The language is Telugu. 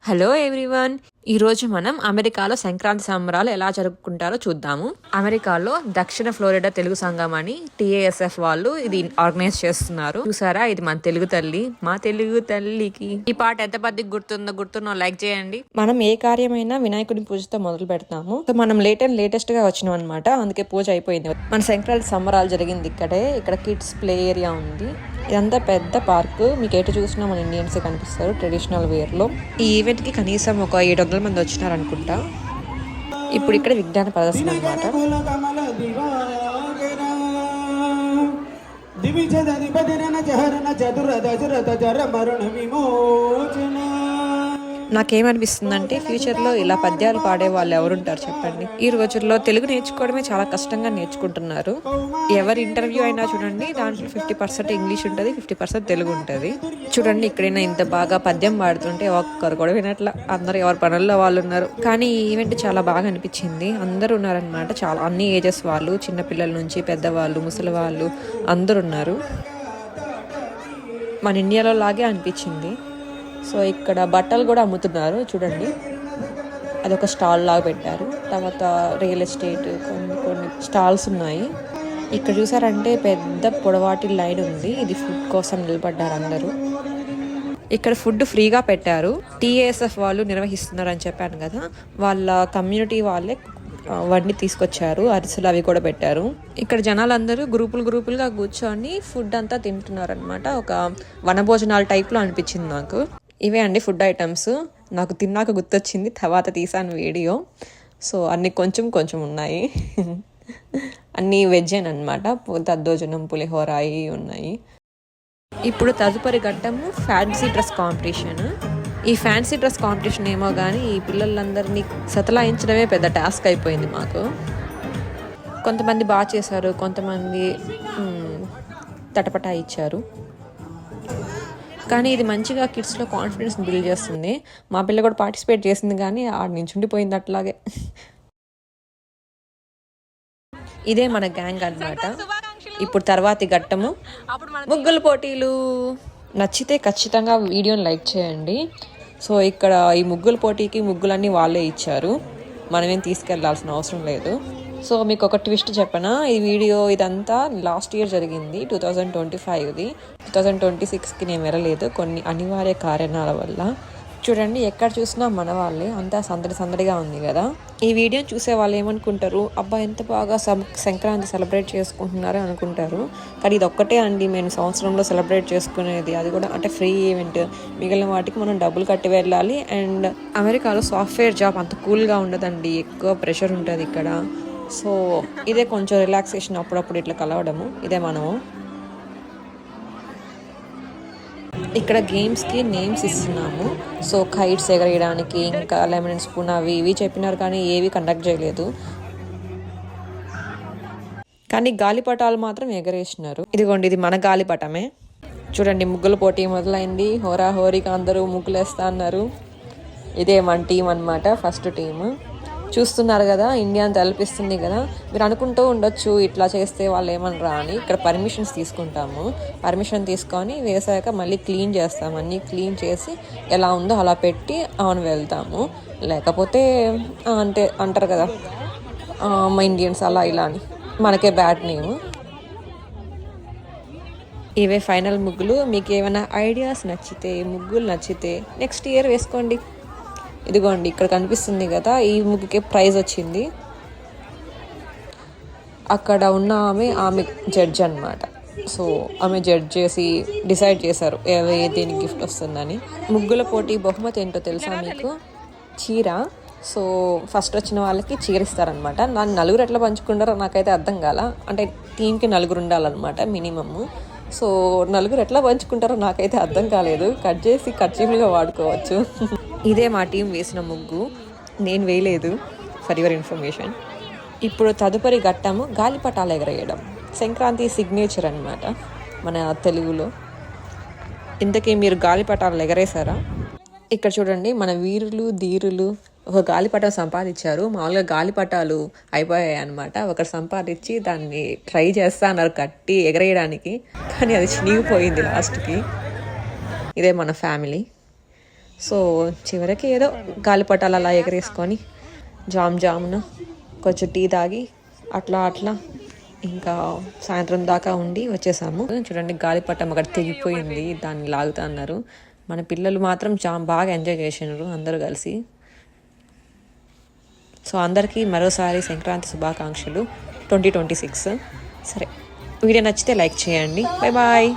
హలో ఎవ్రీవన్, ఈరోజు మనం అమెరికాలో సంక్రాంతి సంబరాలు ఎలా జరుపుకుంటారో చూద్దాము. అమెరికాలో దక్షిణ ఫ్లోరిడా తెలుగు సంఘం అని TASF వాళ్ళు ఇది ఆర్గనైజ్ చేస్తున్నారు. చూసారా, ఇది మన తెలుగు తల్లి, మా తెలుగు తల్లికి. ఈ పాట ఎంత మందికి గుర్తున్నో లైక్ చేయండి. మనం ఏ కార్యమైనా వినాయకుడి పూజతో మొదలు పెడతాము. మనం లేటెస్ట్ గా వచ్చినాం అనమాట, అందుకే పూజ అయిపోయింది. మన సంక్రాంతి సంబరాలు జరిగింది ఇక్కడే. ఇక్కడ కిడ్స్ ప్లే ఏరియా ఉంది. ఇదంతా పెద్ద పార్క్. మీకు ఎటు చూసినా మన ఇండియన్స్ కనిపిస్తారు ట్రెడిషనల్ వేర్ లో. ఈ ఈవెంట్ కి కనీసం ఒక 700 మంది వచ్చినారు అనుకుంటా. ఇప్పుడు ఇక్కడ విజ్ఞాన ప్రదర్శన అనమాట. నాకేమనిపిస్తుందంటే ఫ్యూచర్లో ఇలా పద్యాలు పాడే వాళ్ళు ఎవరుంటారు చెప్పండి. ఈ రోజుల్లో తెలుగు నేర్చుకోవడమే చాలా కష్టంగా నేర్చుకుంటున్నారు. ఎవరి ఇంటర్వ్యూ అయినా చూడండి, దాంట్లో 50% ఇంగ్లీష్ ఉంటుంది, 50% తెలుగు ఉంటుంది. చూడండి, ఇక్కడైనా ఇంత బాగా పద్యం పాడుతుంటే ఒక్కరు కూడా వినట్ల. అందరు ఎవరి పనుల్లో వాళ్ళు ఉన్నారు. కానీ ఈ ఈవెంట్ చాలా బాగా అనిపించింది. అందరూ ఉన్నారనమాట, చాలా అన్ని ఏజెస్ వాళ్ళు, చిన్నపిల్లల నుంచి పెద్దవాళ్ళు, ముసలి వాళ్ళు అందరు ఉన్నారు. మన ఇండియాలో లాగే అనిపించింది. సో ఇక్కడ బట్టలు కూడా అమ్ముతున్నారు చూడండి. అదొక స్టాల్ లాగా పెట్టారు. తర్వాత రియల్ ఎస్టేట్ కొన్ని స్టాల్స్ ఉన్నాయి. ఇక్కడ చూసారంటే పెద్ద పొడవాటి లైన్ ఉంది. ఇది ఫుడ్ కోసం నిలబడ్డారు అందరూ. ఇక్కడ ఫుడ్ ఫ్రీగా పెట్టారు. TASF వాళ్ళు నిర్వహిస్తున్నారు అని చెప్పాను కదా, వాళ్ళ కమ్యూనిటీ వాళ్ళే వండి తీసుకొచ్చారు. అరిసెలు అవి కూడా పెట్టారు. ఇక్కడ జనాలందరూ గ్రూపులుగా కూర్చొని ఫుడ్ అంతా తింటున్నారు అనమాట. ఒక వనభోజనాల టైప్లో అనిపించింది నాకు. ఇవే అండి ఫుడ్ ఐటమ్స్. నాకు తిన్నాక గుర్తొచ్చింది, తర్వాత తీసాను వీడియో. సో అన్ని కొంచెం ఉన్నాయి. అన్నీ వెజ్ అనమాట. దద్దోజనం, పులిహోర అవి ఉన్నాయి. ఇప్పుడు తదుపరి ఘట్టము ఫ్యాన్సీ డ్రెస్ కాంపిటీషన్. ఈ ఫ్యాన్సీ డ్రెస్ కాంపిటీషన్ ఏమో కానీ ఈ పిల్లలందరినీ సతలాయించడమే పెద్ద టాస్క్ అయిపోయింది మాకు. కొంతమంది బాగా చేశారు, కొంతమంది తటపటా ఇచ్చారు. కానీ ఇది మంచిగా కిడ్స్లో కాన్ఫిడెన్స్ బిల్డ్ చేస్తుంది. మా పిల్ల కూడా పార్టిసిపేట్ చేసింది, కానీ ఆడ నుంచి ఉండిపోయింది అట్లాగే. ఇదే మన గ్యాంగ్ అన్నమాట. ఇప్పుడు తర్వాతి ఘట్టము ముగ్గుల పోటీలు. నచ్చితే ఖచ్చితంగా వీడియోని లైక్ చేయండి. సో ఇక్కడ ఈ ముగ్గుల పోటీకి ముగ్గులన్నీ వాళ్ళే ఇచ్చారు, మనమేం తీసుకెళ్లాల్సిన అవసరం లేదు. సో మీకు ఒక ట్విస్ట్ చెప్పనా, ఈ వీడియో ఇదంతా లాస్ట్ ఇయర్ జరిగింది, 2025ది. 2026కి నేను వెళ్ళలేదు కొన్ని అనివార్య కారణాల వల్ల. చూడండి, ఎక్కడ చూసినా మన వాళ్ళే, అంతా సందడిగా ఉంది కదా. ఈ వీడియోని చూసే వాళ్ళు ఏమనుకుంటారు, అబ్బా ఎంత బాగా సంక్రాంతి సెలబ్రేట్ చేసుకుంటున్నారో అనుకుంటారు. కానీ ఇది ఒక్కటే అండి మేము సంవత్సరంలో సెలబ్రేట్ చేసుకునేది. అది కూడా అంటే ఫ్రీ ఈవెంట్. మిగిలిన వాటికి మనం డబ్బులు కట్టి వెళ్ళాలి. అండ్ అమెరికాలో సాఫ్ట్వేర్ జాబ్ అంత కూల్గా ఉండదండి, ఎక్కువ ప్రెషర్ ఉంటుంది ఇక్కడ. సో ఇదే కొంచెం రిలాక్సేషన్, అప్పుడప్పుడు ఇట్లా కలవడము. ఇదే మనము ఇక్కడ గేమ్స్కి నేమ్స్ ఇస్తున్నాము. సో కైట్స్ ఎగరేయడానికి, ఇంకా లెమన్ స్పూన్ అవి ఇవి చెప్పినారు, కానీ ఏవి కండక్ట్ చేయలేదు. కానీ గాలిపటాలు మాత్రం ఎగరేసినారు. ఇదిగోండి, ఇది మన గాలిపటమే. చూడండి, ముగ్గుల పోటీ మొదలైంది. హోరీగా అందరూ ముగ్గులు వేస్తా అన్నారు. ఇదే మన టీం అనమాట, ఫస్ట్ టీము. చూస్తున్నారు కదా, ఇండియాని తలపిస్తుంది కదా. మీరు అనుకుంటూ ఉండొచ్చు ఇట్లా చేస్తే వాళ్ళు ఏమనరా అని. ఇక్కడ పర్మిషన్స్ తీసుకుంటాము. పర్మిషన్ తీసుకొని వేసాక మళ్ళీ క్లీన్ చేస్తాము. అన్నీ క్లీన్ చేసి ఎలా ఉందో అలా పెట్టి వెళ్తాము. లేకపోతే అంటే అంటారు కదా మా ఇండియన్స్ అలా ఇలా అని, మనకే బ్యాడ్ నేమ్. ఇవే ఫైనల్ ముగ్గులు. మీకు ఏమైనా ఐడియాస్ నచ్చితే, ముగ్గులు నచ్చితే నెక్స్ట్ ఇయర్ వేసుకోండి. ఇదిగోండి, ఇక్కడ కనిపిస్తుంది కదా, ఈ ముగ్గుకే ప్రైజ్ వచ్చింది. అక్కడ ఉన్న ఆమె జడ్జ్ అనమాట. సో ఆమె జడ్జ్ చేసి డిసైడ్ చేశారు దేనికి గిఫ్ట్ వస్తుందని. ముగ్గుల పోటీ బహుమతి ఏంటో తెలుసా మీకు? చీర. సో ఫస్ట్ వచ్చిన వాళ్ళకి చీర ఇస్తారనమాట. నలుగురు ఎట్లా పంచుకుంటారో నాకైతే అర్థం కాల. అంటే టీంకి 4 ఉండాలన్నమాట మినిమమ్. సో నలుగురు ఎట్లా పంచుకుంటారో నాకైతే అర్థం కాలేదు. కట్ చేసి కర్చీఫ్లుగా వాడుకోవచ్చు. ఇదే మా టీం వేసిన ముగ్గు, నేను వేయలేదు, ఫర్ యువర్ ఇన్ఫర్మేషన్. ఇప్పుడు తదుపరి ఘట్టము గాలిపటాలు ఎగరేయడం. సంక్రాంతి సిగ్నేచర్ అనమాట మన తెలుగులో. ఇంతకీ మీరు గాలిపటాలు ఎగరేసారా? ఇక్కడ చూడండి, మన వీరులు ధీరులు ఒక గాలిపటం సంపాదించారు. మామూలుగా గాలిపటాలు అయిపోయాయి అనమాట. ఒకరు సంపాదించి దాన్ని ట్రై చేస్తా అన్నారు కట్టి ఎగరేయడానికి, కానీ అది చినిగిపోయింది లాస్ట్కి. ఇదే మన ఫ్యామిలీ. సో చివరికి ఏదో గాలిపటాలు అలా ఎగరేసుకొని జామున కొంచెం టీ తాగి అట్లా ఇంకా సాయంత్రం దాకా ఉండి వచ్చేసాము. చూడండి గాలిపటం అక్కడ తెగిపోయింది, దాన్ని లాగుతా అన్నారు. మన పిల్లలు మాత్రం బాగా ఎంజాయ్ చేసినారు అందరూ కలిసి. సో అందరికీ మరోసారి సంక్రాంతి శుభాకాంక్షలు 2026. సరే, వీడియో నచ్చితే లైక్ చేయండి. Bye bye.